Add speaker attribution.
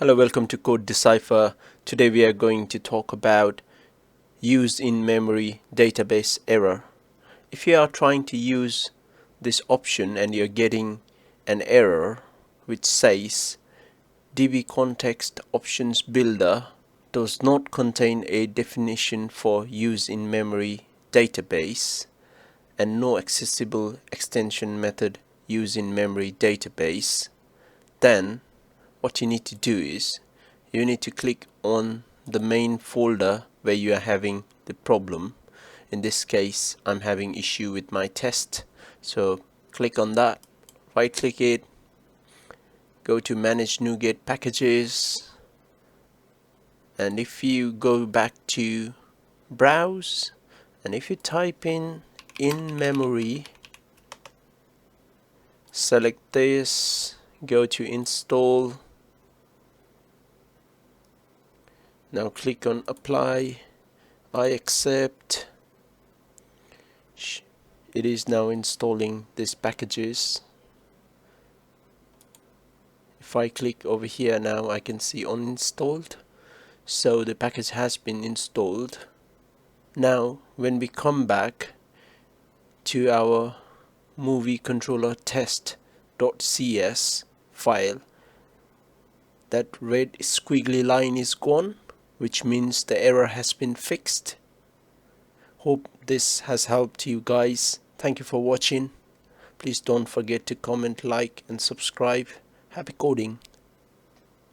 Speaker 1: Hello, welcome to Code Decipher. Today we are going to talk about UseInMemoryDatabase error. If you are trying to use this option and you're getting an error which says DB context options builder does not contain a definition for UseInMemoryDatabase and no accessible extension method UseInMemoryDatabase, then what you need to do is you need to click on the main folder where you are having the problem. In this case, I'm having issue with my test, so click on that, right click it, go to manage NuGet packages, and if you go back to browse and if you type in memory, select this, go to install. Now click on apply. I accept. It is now installing these packages. If I click over here now, I can see uninstalled. So the package has been installed. Now when we come back to our movie controller test.cs file, that red squiggly line is gone, which means the error has been fixed. Hope this has helped you guys. Thank you for watching. Please don't forget to comment, like and subscribe. Happy coding.